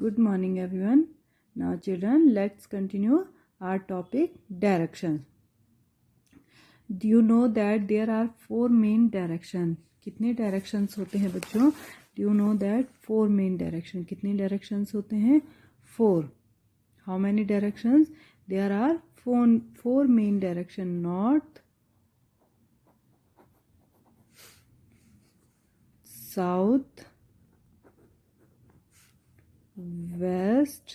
Good morning everyone. Now children, let's continue our topic directions. Do you know that there are four main directions? कितने directions होते हैं बच्चों? Do you know that four main directions? कितने directions होते हैं? Four. How many directions? There are four main directions: north, south, west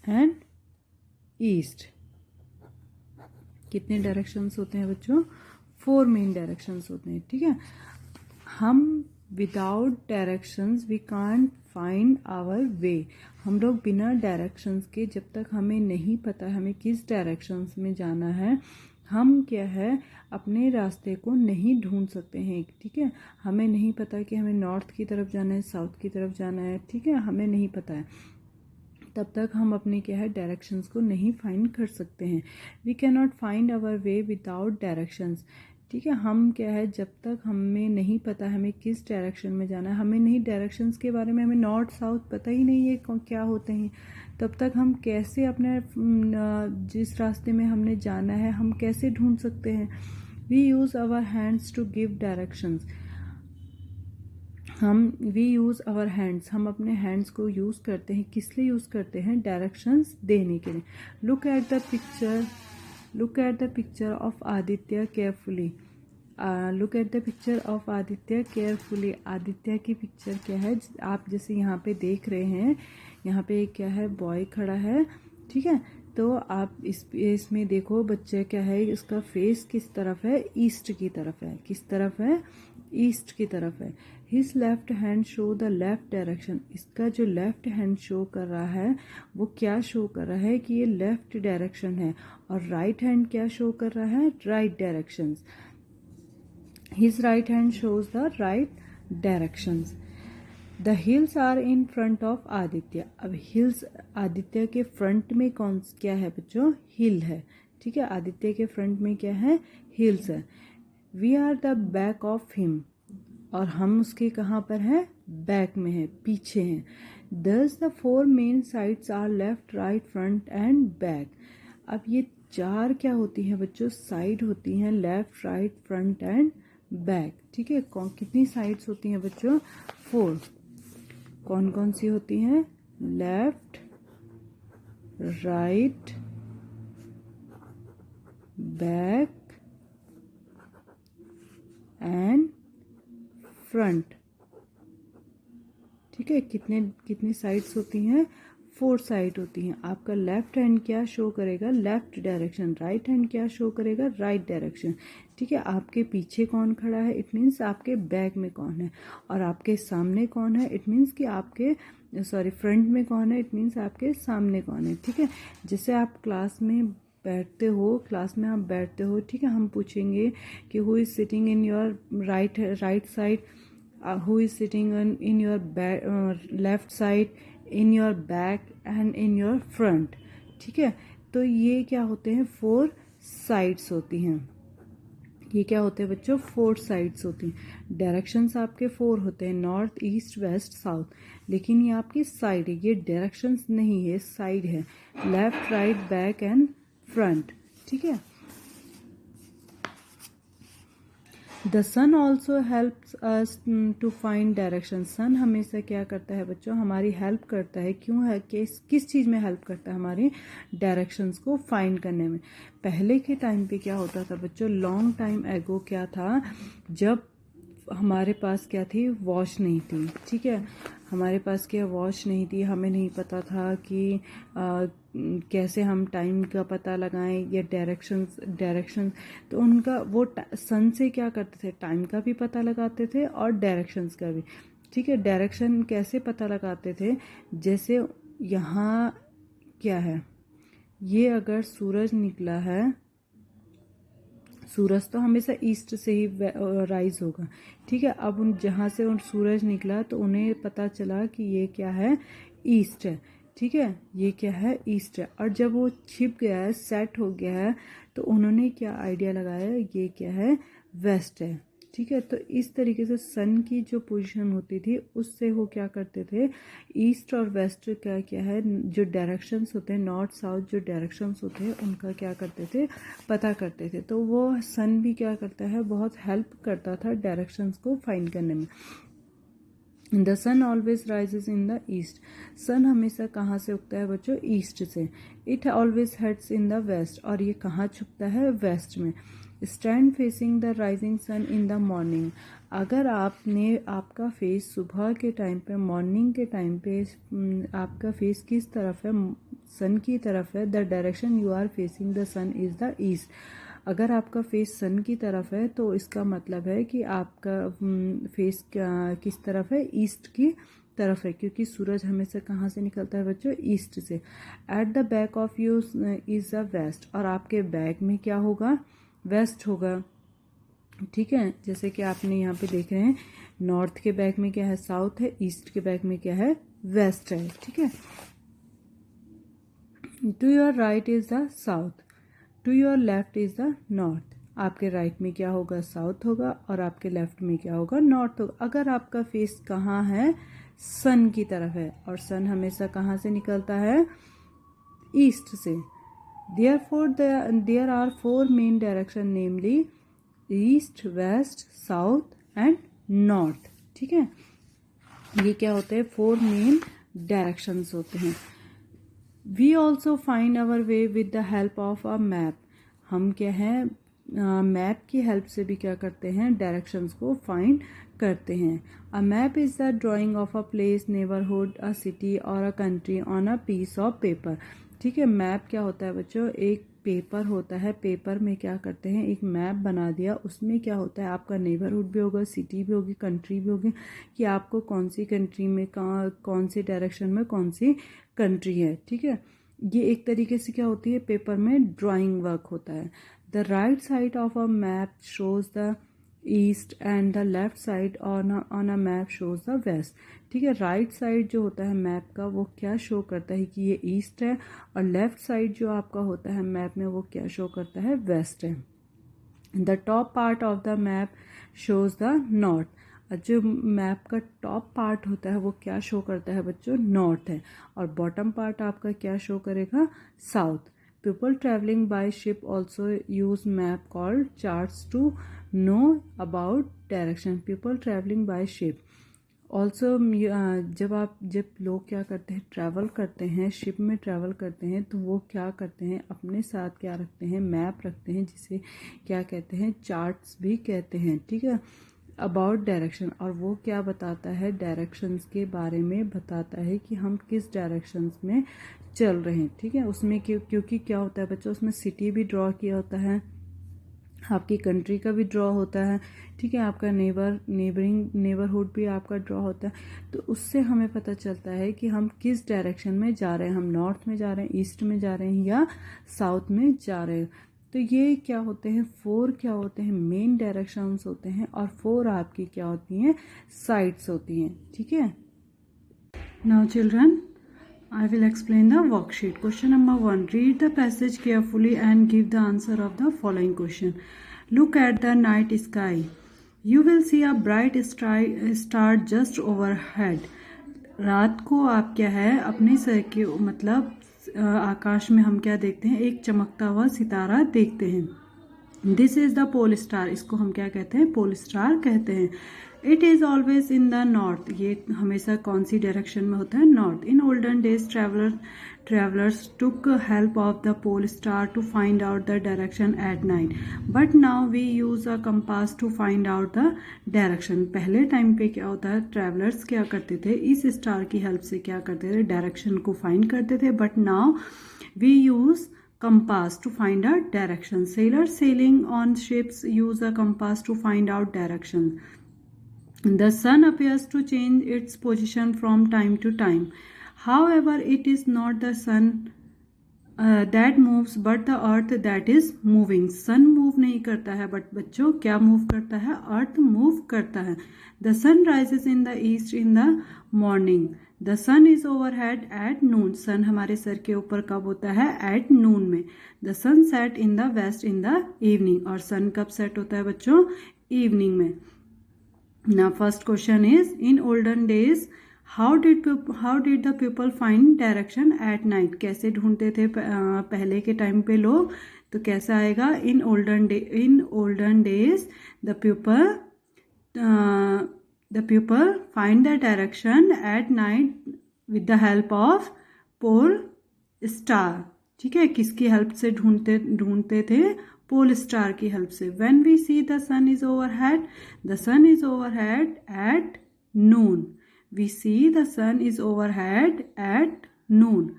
and east. कितने directions होते हैं बच्चों? फोर मेन डायरेक्शंस होते हैं. ठीक है, हम without directions we can't find our way. हम लोग बिना डायरेक्शंस के, जब तक हमें नहीं पता हमें किस डायरेक्शंस में जाना है, हम क्या है अपने रास्ते को नहीं ढूंढ सकते हैं. ठीक है, हमें नहीं पता कि हमें नॉर्थ की तरफ जाना है, साउथ की तरफ जाना है. ठीक है, हमें नहीं पता है, तब तक हम अपने क्या है डायरेक्शंस को नहीं फाइंड कर सकते हैं. We can not find our way without directions. ठीक है, हम क्या है जब तक हमें नहीं पता हमें किस डायरेक्शन में जाना है, हमें नहीं डायरेक्शंस के बारे में, हमें नॉर्थ साउथ पता ही नहीं है क्या होते हैं, तब तक हम कैसे अपने जिस रास्ते में हमने जाना है हम कैसे ढूंढ सकते हैं. We use our hands to give directions. We use our hands, हम अपने हैंड्स को यूज़ करते हैं. किस लिए यूज़ करते हैं? डायरेक्शंस देने के लिए. Look at the picture of Aditya carefully. Look at the picture of Aditya carefully. Aditya की पिक्चर क्या है? आप जैसे यहाँ पे देख रहे हैं, यहाँ पे क्या है बॉय खड़ा है. ठीक है, तो आप इसमें देखो बच्चे क्या है, इसका फेस किस तरफ है? ईस्ट की तरफ है. किस तरफ है? ईस्ट की तरफ है. His left hand show the left direction. इसका जो लेफ्ट हैंड शो कर रहा है वो क्या शो कर रहा है कि ये लेफ्ट डायरेक्शन है, और राइट हैंड क्या शो कर रहा है? Right direction. His right hand shows the right directions. The hills are in front of Aditya. अब हिल्स आदित्य के फ्रंट में क्या है बच्चों? हिल है. ठीक है, आदित्य के फ्रंट में क्या है? हिल्स है. We are the back of him. और हम उसके कहाँ पर हैं? बैक में है, पीछे हैं. Thus the four main sides are left, right, front and back. अब ये चार क्या होती हैं बच्चों? साइड होती हैं, left, right, front and back. ठीक है, कितनी साइड्स होती हैं बच्चों? फोर. कौन कौन सी होती हैं? Left, right, back and front. ठीक है, कितनी साइड्स होती हैं? फोर साइड होती हैं. आपका लेफ्ट हैंड क्या शो करेगा? Left direction. राइट हैंड क्या शो करेगा? Right direction. ठीक है, आपके पीछे कौन खड़ा है? इट मीन्स आपके बैक में कौन है. और आपके सामने कौन है? इट मीन्स कि आपके फ्रंट में कौन है? इट मीन्स आपके सामने कौन है. ठीक है, जैसे आप क्लास में बैठते हो, ठीक है, हम पूछेंगे कि who is sitting in your right side, who is sitting in your left side, in your back and in your front. ठीक है, तो ये क्या होते हैं? फोर साइड्स होती हैं. ये क्या होते हैं बच्चों? फोर साइड्स होती हैं. डायरेक्शंस आपके फोर होते हैं, नॉर्थ, ईस्ट, वेस्ट, साउथ. लेकिन ये आपकी साइड है, ये डायरेक्शंस नहीं है, साइड है. Left, right, back and front. ठीक है. The sun also helps us to find direction. Sun हमेशा क्या करता है बच्चों? हमारी हेल्प करता है. क्यों है? किस चीज़ में हेल्प करता है? हमारी डायरेक्शंस को फाइंड करने में. पहले के टाइम पे क्या होता था बच्चों? लॉन्ग टाइम एगो क्या था, जब हमारे पास क्या थी? वॉच नहीं थी. ठीक है, हमारे पास क्या वॉच नहीं थी, हमें नहीं पता था कि कैसे हम टाइम का पता लगाएं या डायरेक्शन. तो उनका वो सन से क्या करते थे? टाइम का भी पता लगाते थे और डायरेक्शंस का भी. ठीक है, डायरेक्शन कैसे पता लगाते थे? जैसे यहाँ क्या है, ये अगर सूरज निकला है, सूरज तो हमेशा ईस्ट से ही राइज होगा. ठीक है, अब जहाँ से सूरज निकला तो उन्हें पता चला कि ये क्या है? ईस्ट है. ठीक है, ये क्या है? ईस्ट है. और जब वो छिप गया है, सेट हो गया है, तो उन्होंने क्या आइडिया लगाया? ये क्या है? वेस्ट है. ठीक है। तो इस तरीके से सन की जो पोजीशन होती थी उससे वो क्या करते थे, ईस्ट और वेस्ट का क्या है जो डायरेक्शंस होते हैं, नॉर्थ साउथ जो डायरेक्शंस होते हैं उनका क्या करते थे, पता करते थे। तो वो सन भी क्या करता है, बहुत हेल्प करता था डायरेक्शंस को फाइंड करने में। The sun always rises in the east, sun हमेशा कहाँ से उगता है बच्चों, ईस्ट से। It always heads in the west, और ये कहाँ छुपता है, वेस्ट में। Stand facing the rising sun in the morning, अगर आपका फेस सुबह के टाइम पे, मॉर्निंग के टाइम पे आपका फेस किस तरफ है, सन की तरफ है, the direction you are facing the sun is the east. अगर आपका फेस सन की तरफ है तो इसका मतलब है कि आपका फेस किस तरफ है, ईस्ट की तरफ है, क्योंकि सूरज हमेशा कहाँ से निकलता है बच्चों, ईस्ट से। At the back of you is the west, और आपके बैक में क्या होगा, वेस्ट होगा। ठीक है, जैसे कि आपने यहाँ पे देख रहे हैं, नॉर्थ के बैक में क्या है, साउथ है, ईस्ट के बैक में क्या है, वेस्ट है। ठीक है। To your right is the south, to your left is the north, आपके राइट में क्या होगा, साउथ होगा, और आपके लेफ्ट में क्या होगा, नॉर्थ होगा। अगर आपका फेस कहाँ है, सन की तरफ है, और सन हमेशा कहाँ से निकलता है, ईस्ट से। Therefore, there are four main direction, namely east, west, south and north. ठीक है, ये क्या होते हैं, 4 मेन डायरेक्शंस होते हैं। We also find our way with the help of a map, हम क्या है, मैप की हेल्प से भी क्या करते हैं, डायरेक्शंस को फाइंड करते हैं। A map is the drawing of a place, neighbourhood, a city और a country on a piece of paper. ठीक है, मैप क्या होता है बच्चों, एक पेपर होता है, पेपर में क्या करते हैं, एक मैप बना दिया, उसमें क्या होता है, आपका नेबरहुड भी होगा, सिटी भी होगी, कंट्री भी होगी, कि आपको कौन सी कंट्री में कौन सी डायरेक्शन में कौन सी कंट्री है। ठीक है, ये एक तरीके से क्या होती है, पेपर में ड्राइंग वर्क होता है। The right side of a map shows the east and the left side on a map shows the west. ठीक है, राइट साइड जो होता है मैप का वो क्या शो करता है कि ये ईस्ट है, और लेफ्ट साइड जो आपका होता है मैप में वो क्या शो करता है, वेस्ट है। The top part of the map shows the north, जो मैप का टॉप पार्ट होता है वो क्या शो करता है बच्चों, नॉर्थ है, और बॉटम पार्ट आपका क्या शो करेगा, south. People traveling by ship also use map called charts to know about direction. People traveling by ship also, जब लोग क्या करते हैं, ट्रैवल करते हैं, शिप में ट्रैवल करते हैं, तो वो क्या करते हैं, अपने साथ क्या रखते हैं, मैप रखते हैं, जिसे क्या कहते हैं, चार्ट्स भी कहते हैं। ठीक है, अबाउट डायरेक्शन, और वो क्या बताता है, डायरेक्शंस के बारे में बताता है कि हम किस डायरेक्शंस में चल रहे हैं। ठीक है, उसमें क्योंकि क्या होता है बच्चों, उसमें सिटी भी ड्रॉ किया होता है, आपकी कंट्री का भी ड्रॉ होता है। ठीक है, आपका नेबरहुड भी आपका ड्रॉ होता है, तो उससे हमें पता चलता है कि हम किस डायरेक्शन में जा रहे हैं, हम नॉर्थ में जा रहे हैं, ईस्ट में जा रहे हैं, या साउथ में जा रहे हैं। तो ये क्या होते हैं, 4 क्या होते हैं, मेन डायरेक्शंस होते हैं, और 4 आपकी क्या होती हैं, साइड्स होती हैं। ठीक है, now children I will explain the worksheet. Question number 1. Read the passage carefully and give the answer of the following question. Look at the night sky. You will see a bright star just overhead. रात को आप क्या है, अपने sir के मतलब आकाश में हम क्या देखते हैं, एक चमकता हुआ सितारा देखते हैं। This is the pole star, इसको हम क्या कहते हैं, पोल स्टार कहते हैं। It is always in the north, ये हमेशा कौन सी डायरेक्शन में होता है, north. In olden days travellers took help of the pole star to find out the direction at night, but now we use a compass to find out the direction. पहले time पे क्या होता है, travellers क्या करते थे, इस star की हेल्प से क्या करते थे, डायरेक्शन को फाइंड करते थे, but now we use compass to find out direction. Sailors sailing on ships use a compass to find out direction. The sun appears to change its position from time to time. However, it is not the sun that moves but the earth that is moving. sun move नहीं करता है, but बच्चों क्या move करता है, earth move करता है। The sun rises in the east in the morning. The sun is overhead at noon. sun हमारे सर के ऊपर कब होता है, at noon में। The sun set in the west in the evening. और sun कब set होता है बच्चों, इवनिंग में। ना first question is in olden days how did the people find direction at night, कैसे ढूंढते थे पहले के टाइम पे लोग, तो कैसा आएगा in olden days the people find the direction at night with the help of pole star. ठीक है, किसकी हेल्प से ढूंढते थे, पोल स्टार की हेल्प से। When we see the sun is overhead at noon, we see the sun is overhead at noon.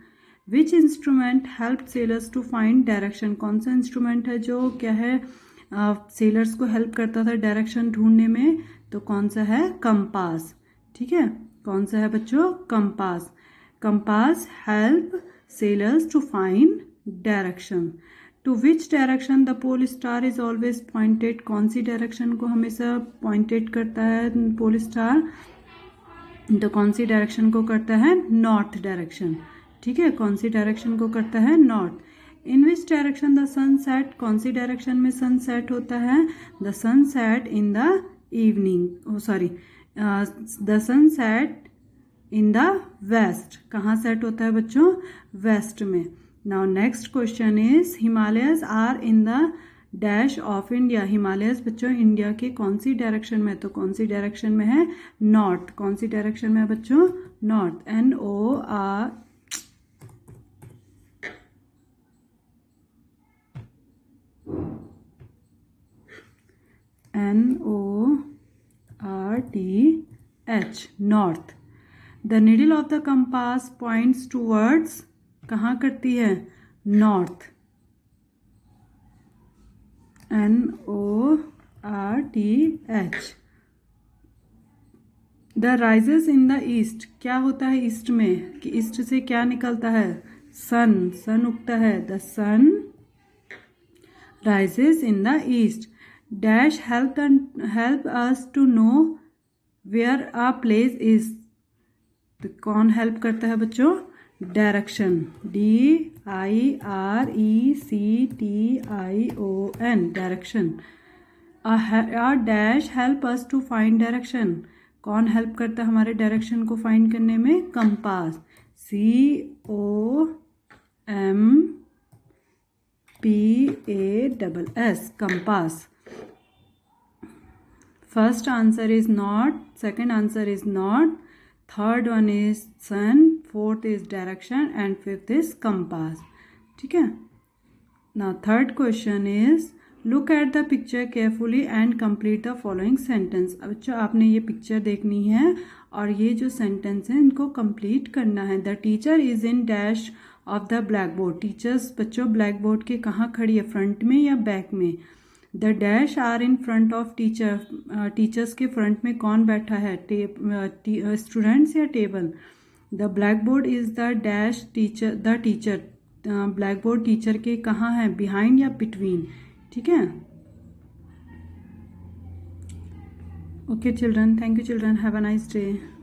Which instrument help sailors to find direction, कौन सा इंस्ट्रूमेंट है जो क्या है सेलर्स को हेल्प करता था डायरेक्शन ढूंढने में, तो कौन सा है, कंपास। ठीक है, कौन सा है बच्चों, compass. Compass help sailors to find direction. To which direction the pole star is always pointed, कौन सी डायरेक्शन को हमेशा पॉइंटेड करता है पोल स्टार, तो कौन सी डायरेक्शन को करता है, नॉर्थ डायरेक्शन। ठीक है, कौन सी डायरेक्शन को करता है, north. In which direction the sun set, कौन सी डायरेक्शन में सन सेट होता है, the sun set in the evening, the sun set in the west, कहाँ सेट होता है बच्चों, वेस्ट में। Now next question is Himalayas are in the dash of India, Himalayas बच्चों इंडिया के कौन सी डायरेक्शन में, तो कौन सी डायरेक्शन में है, नॉर्थ। कौन सी डायरेक्शन में है बच्चों, north. NORTH, north. The needle of the compass points towards, कहाँ करती है, north. NORTH। The rises in the east, क्या होता है ईस्ट में, कि ईस्ट से क्या निकलता है, सन उगता है। The sun rises in the east. Dash help us to know where a place is, तो कौन हेल्प करता है बच्चों, direction. DIRECTION, direction. A dash help us to find direction, कौन हेल्प करता है हमारे डायरेक्शन को फाइंड करने में, compass. COMPASS, compass. First answer is not, second answer is not, third one is sun, fourth is direction and fifth is compass. ठीक है, now third question is look at the picture carefully and complete the following sentence. बच्चों आपने ये picture देखनी है और ये जो सेंटेंस है इनको कंप्लीट करना है। The teacher is in dash of the black board, teachers बच्चों ब्लैक बोर्ड के कहाँ खड़ी है, फ्रंट में या बैक में। The dash are in front of teacher, teachers के फ्रंट में कौन बैठा है, स्टूडेंट्स या table. The black board is the dash teacher, the teacher, black board teacher के कहाँ है, बिहाइंड या बिटवीन। ठीक है, okay children, thank you children, have a nice day.